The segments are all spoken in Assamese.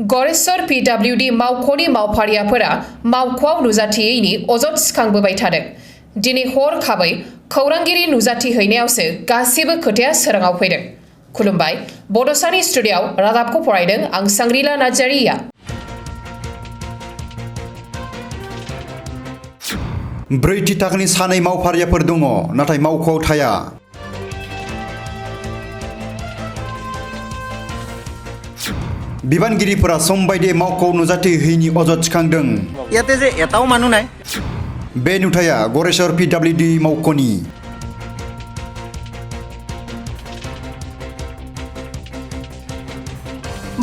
गरेस्वर PWD मावख'नि मावफारियाफोरा मावख'आव नुजाथियैनि अजद सिखांबोबाय थादों। दिनै हरखाबै खौरांगिरि नुजाथिहैनायावसो गासिबो खोथाया सोराङाव फैदों। खुलुमबाय, बड'सानि स्टुडिय'आव रादाबखौ फरायदों आं सांग्रिला नार्जारिया। ब्रैथि थाखोनि सानै मावफारियाफोर दङ, नाथाय मावख'आव थाया। बिबानगिरिफोरा सम बायदियै मावख'आव नुजाथिहैयैनि अजद थिखांदों। ইয়াতে যে এটাও মানুহ নাই। बे नुथाया गरेस्वर PWD मावख'नि।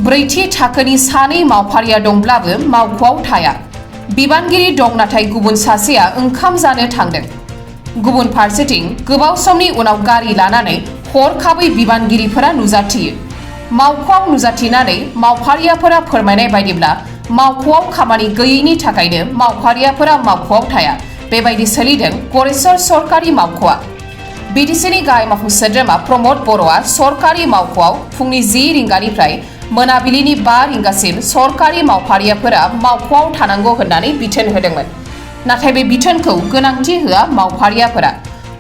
ब्रैथि थाखोनि सानै मावफारिया दंब्लाबो मावख'आव थाया। बिबानगिरि दं, नाथाय गुबुन सासेया ओंखाम जानो थांदों। गुबुन फारसेथिं गोबाव समनि उनाव गारि लानानै हरखाबै बिबानगिरिफोरा नुजाथियो। मावख'आव नुजाथिनानै मावफारियाफोरा फोरमायनाय बायदिब्ला मावख'आव खामानि गैयैनि थाखायनो मावफारियाफोरा मावख'आव थाया। बेबायदि सोलिदों गरेस्वर सरकारि मावख'आ। बिटिसिनि गाहाय मावफुं सोद्रोमा प्रमद बर'आ सरकारि मावख'आव फुंनि 10 रिंगानिफ्राय मोनाबिलिनि 5 रिंगासिम सरकारि मावफारियाफोरा मावख'आव थानांगौ होननानै बिथोन होदोंमोन। नाथाय बे बिथोनखौ गोनांथि होआ मावफारियाफोरा।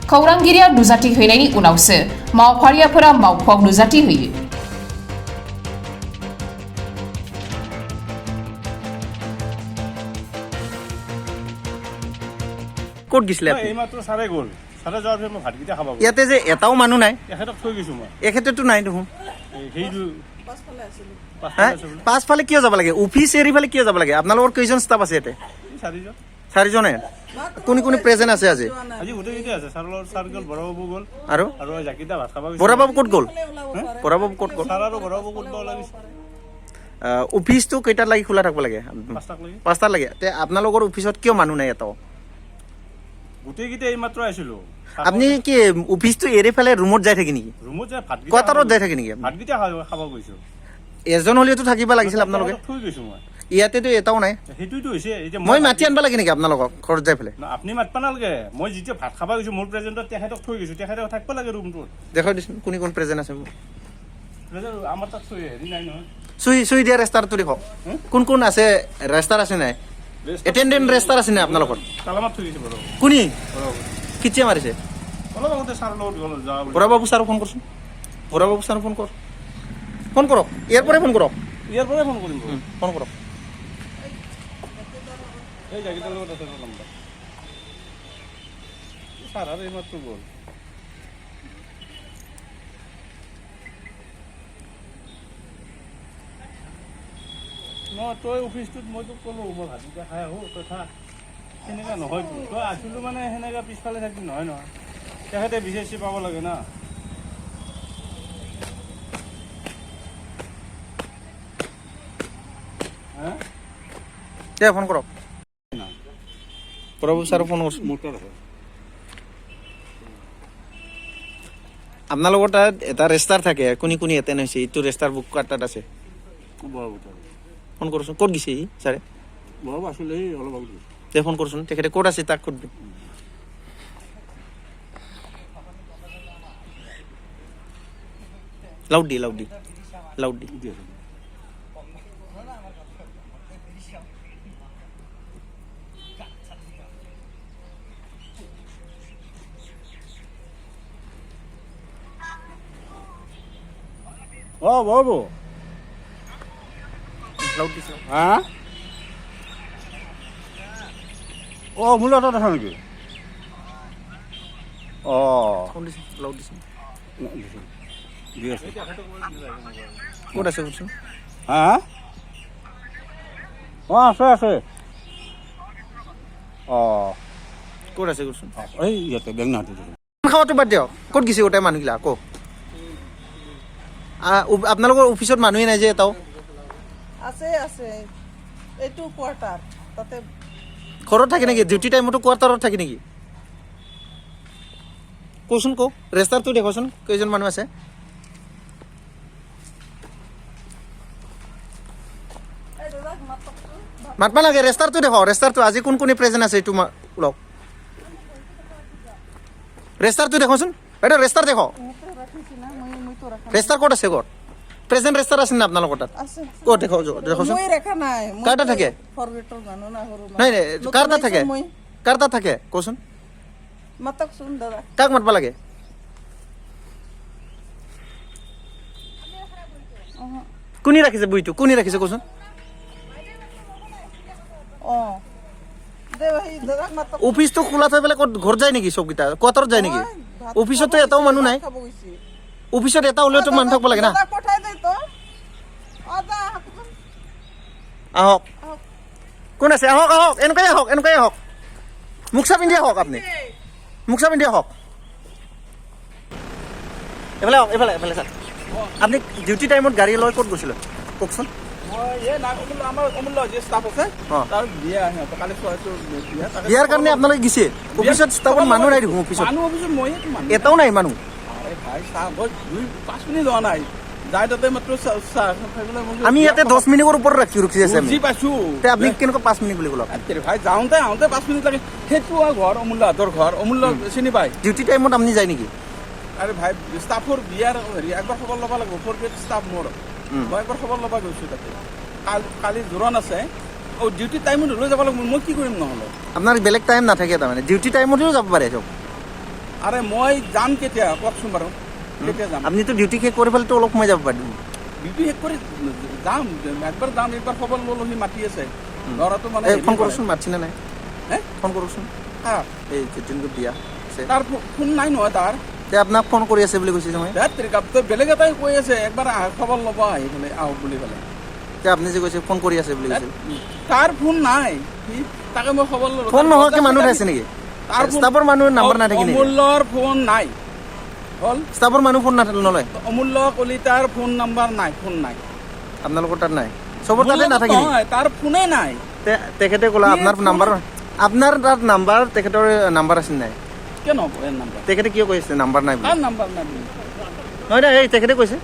खौरांगिरिया नुजाथिहैनायनि उनावसो मावफारियाफोरा मावख'आव नुजाथिहैयो। ক'ত গৈছিলে আপুনি? এইমাত্ৰ চাৰে গ'ল, চাৰে যোৱাৰ পিছত মই ভাতকেইটা খাব গ'লো। ইয়াতে যে এটাও মানুহ নাই। এখেতক থৈ গৈছোঁ মই। এখেতেতো নাই দেখোন। সেইটো হা? পাছফালে কিয় যাব লাগে? অফিচ এৰি ফালে কিয় যাব লাগে? আপোনালোকৰ কেইজন ষ্টাফ আছে ইয়াতে? চাৰিজন। চাৰিজনে? কোন কোন প্ৰেজেণ্ট আছে আজি? আজি গোটেইকেইটা আছে। চাৰ গ'ল, বৰাবাবু গ'ল আৰু জাকিতা ভাত খাব গৈছে। বৰাবাবু ক'ত গ'ল? বৰাবাবু ক'ত গ'ল? চাৰ আৰু বৰাবাবু ক'ত গ'ল লাগিছে? অফিচটো কেইটাত লাগি খোলা থাকিব লাগে? 5টাক লাগি। 5টাত লাগে। তে আপোনালোকৰ অফিচত কিয় মানুহ নাই এটাও? গোটেইকেইটা এইমাত্ৰ আহিছিলোঁ। আপুনি কি অফিচটো এৰি পেলাই ৰুমত যাই থাকে নেকি? ৰুমত যাই ভাতকেইটা কোৱাৰ্টাৰত যাই থাকে নেকি? ভাতকেইটা খাব গৈছোঁ। এজন হ'লেতো থাকিব লাগিছিল আপোনালোকে। থৈ গৈছোঁ মই। ইয়াতেতো এটাও নাই। সেইটোতো হৈছে। এতিয়া মই মাতি আনিব লাগে নেকি আপোনালোকক ঘৰত যাই পেলাই? আপুনি মাতিব নালাগে। মই যেতিয়া ভাত খাব গৈছোঁ মোৰ প্ৰেজেণ্টত তেখেতক থৈ গৈছোঁ। তেখেতক থাকিব লাগে ৰুমটোত। দেখাই দিছোন কোন কোন প্ৰেজেণ্ট আছে। আমাৰ তাত হেৰি নাই নহয়। চুই দিয়া ৰেষ্টাৰটো দেখক। কোন কোন আছে? ৰেষ্টাৰ আছে নাই? এটেণ্ডেণ্ট ৰেষ্টাৰ আছে নাই আপোনালোকৰ? তালামাত থৈ গৈছে বাৰু। কোনি কিতিয়া মাৰিছে? অলপ আগতে ছাৰৰ লগত গ'ল যাওঁ বুলি। বৰাবাবু ছাৰক ফোন কৰচোন। বৰাবাবু ছাৰক ফোন কৰ। ফোন কৰক। ইয়াৰ পৰাই ফোন কৰক। ইয়াৰ পৰাই ফোন কৰিম। ফোন কৰক। এই জাগিটাৰ লগত আছে নাম্বাৰ। ছাৰ আৰু এইমাত্ৰ গ'ল। তই অফিচটোত মইতো ক'লো মই ভাতকেইটা খাই আহোঁ, তই থাক। সেনেকুৱা নহয়তো। তই আছিলোঁ মানে সেনেকুৱা পিছফালে থাকিল নহয় নহয়। তেখেতে বিচেচি পাব লাগে না। দে ফোন কৰক। বৰাবাবু ছাৰক ফোন কৰচোন। আপোনালোকৰ তাত এটা ৰেষ্টাৰ থাকে, কোনি কোনি এটেণ্ড হৈছে, এইটো ৰেষ্টাৰ বুক কাৰ তাত আছে? ফোন কৰচোন। ক'ত গৈছে সি ছাৰে? বৰবাবু আছিলে অলপ আগত। দে ফোন কৰচোন। তেখেতে ক'ত আছে তাক সুধবি। লাউড দি। বৰবাবু লাউড দিছে। হা? মোৰ লগত আছা নেকি? ফোন দিছে, লাউড দিছে। দি আছে। ক'ত আছে সুধচোন। হা? আছে। ক'ত আছে সুধচোন। এই ইয়াতে বেংনাহাটী। খাৱাটো বাদ দিয়ক। ক'ত গৈছে গোটেই মানুহগিলা কওক। আপোনালোকৰ অফিচত মানুহে নাই যে এটাও? আছে এইটো কোৱাৰ্টাৰ তাতে ঘৰত থাকে নেকি? ডিউটি টাইমতো কোৱাৰ্টাৰত থাকে নেকি? কচোন কওক। ৰেষ্টাৰটো দেখোচোন কেইজন মানুহ আছে। মাতবা লাগে। ৰেষ্টাৰটো দেখক। ৰেষ্টাৰটো আজি কোন কোনে প্ৰেজেণ্ট আছে এইটো ওলাওক। ৰেষ্টাৰটো দেখোচোন। বাইদেউ ৰেষ্টাৰ দেখক। ৰেষ্টাৰ ক'ত আছে ঘৰত? প্ৰেজেণ্ট ৰেজিষ্টাৰ আছে নে আপোনালোকৰ তাত আছে ক'ত দেখোৱাচোন মই ৰেখা নাই কাৰ তাত থাকে? ফৰগেটৰ মানুহ না সৰু নাই নাই কাৰ তাত থাকে মই কাৰ তাত থাকে কচোন মাতকচোন দাদা কাক মাতবা লাগে কোনে ৰাখিছে বহিটো কোনে ৰাখিছে কচোন অঁ দে ভাই দাদাক মাতক অফিচটো খোলা থৈ পেলাই ক'ত ঘৰ যায় নেকি চবকেইটা কোৱাৰ্টাৰত যায় নেকি অফিচতো এটাও মানুহ নাই খাব গৈছে অফিচত এটা হ'লেওতো মানুহ থাকিব লাগে না দাদাক পঠাই দে তো দা আহক কোন আছে আহক আহক এনেকুৱাই আহক মুখচা পিন্ধি আহক আপুনি মুখচা পিন্ধি আহক এইফালে ছাৰ আপুনি ডিউটি টাইমত গাড়ী লৈ ক'ত গৈছিলে কওকচোন আমাৰ অমূল্য যি ষ্টাফ আছে অঁ। তাৰ বিয়া সিহঁতৰ কালি চোৱাইছো বিয়া তাকে বিয়াৰ কাৰণে আপোনালোকে গৈছে অফিচত ষ্টাফত মানুহ নাই দেখোন অফিচত মানুহ অফিচত ময়ে মানুহ এটাও নাই মানুহ আৰে ভাই চাহ মই 2-5 মিনিট যোৱা নাই যাই তাতে মাত্ৰ চাহ খাবলৈ আমি ইয়াতে 10 মিনিটৰ ওপৰত ৰখি আছে আমি বুজি পাইছো তে আপুনি কেনেকুৱা 5 মিনিট বুলি ক'লক ভাই যাওঁতে 5 মিনিট লাগে সেইটো আৰু ঘৰ অমূল্যহঁতৰ ঘৰ অমূল্য চিনি পায় ডিউটি টাইমত আপুনি যায় নেকি আৰে ভাই ষ্টাফৰ বিয়াৰ হেৰি একবাৰ খবৰ ল'ব লাগিব ফ'ৰ গ্ৰেড ষ্টাফ মোৰ মই একবাৰ খবৰ ল'ব গৈছোঁ তাতে কালি জোৰণ আছে ডিউটি টাইমত লৈ যাব লাগিব মই কি কৰিম নহ'লে আপোনাৰ বেলেগ টাইম নাথাকে তাৰমানে ডিউটি টাইমতেও যাব পাৰে চব আৰে মই যাম কেতিয়া কওকচোন বাৰু কেতিয়া যাম আপুনিতো ডিউটি শেষ কৰি পেলাইতো অলপ সময় যাব পাৰিব ডিউটি শেষ কৰি যাম একবাৰ খবৰ ল'লো সি মাতি আছে ল'ৰাটো মানে ফোন কৰকচোন মাতছিনে নাই হে ফোন কৰকচোন হা এই যোনটো বিয়া আছে তাৰ ফোন নাই নহয় তাৰ তে আপোনাক ফোন কৰি আছে বুলি কৈছে যে মই ধেৎ তেৰিকা, তই বেলেগ এটাই কৈ আছে একবাৰ খবৰ ল'ব আহি পেলাই আহক বুলি পেলাই তে আপুনি যে কৈছে ফোন কৰি আছে বুলি কৈছে তাৰ ফোন নাই সি তাকে মই খবৰ ল'লো ফোন নোহোৱাকে মানুহ আছে নেকি তাৰ ফোন- ষ্টাফৰ মানুহৰ নাম্বাৰ নাথাকে নেকি অমূল্যৰ ফোন নাই হ'ল ষ্টাফৰ মানুহ ফোন নলয় অমূল্য কলিতাৰ ফোন নাম্বাৰ নাই ফোন নাই আপোনালোকৰ তাত নাই চবৰ তাতে নাথাকে নেকি নহয়, তাৰ ফোনে নাই তেখেতে ক'লা আপোনাৰ নাম্বাৰ আপোনাৰ তাত নাম্বাৰ তেখেতৰ নাম্বাৰ আছে নাই কিয় নহ'ব এই নাম্বাৰ তেখেতে কিয় কৈছে নাম্বাৰ নাই বুলি তাৰ নাম্বাৰ নাই বুলি। নহয় নাই এই তেখেতে কৈছে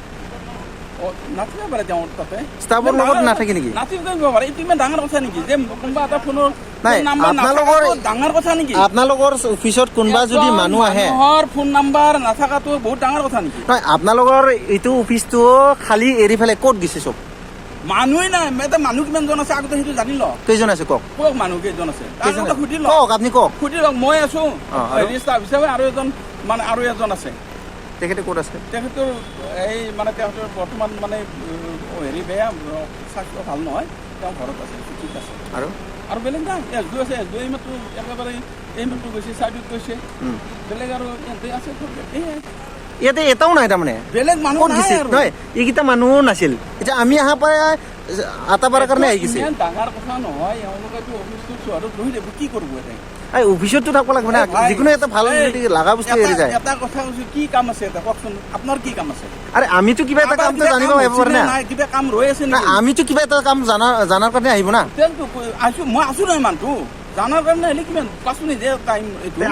নাথাকিব পাৰে তেওঁৰ তাতে ষ্টাফৰ লগত নাথাকে নেকি নাথাকিব পাৰে এইটো ইমান ডাঙৰ কথা নেকি যে কোনোবা এটা ফোনৰ নাই, নাম্বাৰ আপোনালোকৰ- নাথাকাটো ডাঙৰ কথা নেকি আপোনালোকৰ অফিচত কোনোবা যদি এজন মানুহ আহে মানুহৰ ফোন নাম্বাৰ নাথাকাটো বহুত ডাঙৰ কথা নেকি নহয় আপোনালোকৰ এইটো অফিচটো খালী এৰি পেলাই ক'ত গৈছে চব মানুহে নাই এটা মানুহ কিমানজন আছে আগতে সেইটো জানি ল কেইজন আছে কওক কওক মানুহ কেইজন আছে তাৰ কেইজন আগতে সুধি ল কওক আপুনি কওক সুধি লওক মই আছো আৰু? হেৰি ষ্টাফ হিচাপে আৰু এজন আছে তেখেতে ক'ত আছে তেখেতৰ এই মানে তেখেতৰ বৰ্তমান মানে হেৰি বেয়া স্বাস্থ্য ভাল নহয় তেওঁ ঘৰত আছে ঠিক আছে আৰু আৰু বেলেগ নাই এছডু আছে এছডু এইমাত্ৰ একেবাৰে এইমাত্ৰ গৈছে চাইডত গৈছে বেলেগ আৰু ইয়াতে আছে এয়াই ইয়াতে এটাও নাই তাৰমানে বেলেগ মানুহ ক'ত নাই গৈছে আৰু নহয় এইকেইটা মানুহো নাছিল এতিয়া আমি অহা পাই আটাপাৰাৰ কাৰণে আহি গৈছে ইমান ডাঙৰ কথা নহয় এওঁলোকেতো অফিচটো চোৱাটো ৰহি দিব কি কৰিব এতিয়া এই অফিচতো থাকিব লাগিব না ভাই, যিকোনো এটা ভাল এই, যদি লগা বস্তু এৰি যায় এটা কথা কৈছো কি কাম আছে এটা কওকচোন আপোনাৰ কি কাম আছে আৰে আমিতো কিবা এটা কামটো জানিব আহিব পাৰে না নাই কিবা কাম ৰৈ আছে না নেকি আমিতো কিবা এটা কাম জানাৰ কাৰণে আহিব না মই আছো নহয় মানুহটো জানাৰ কাৰণে আহিলে কিমান 5 মিনিট টাইম এইটো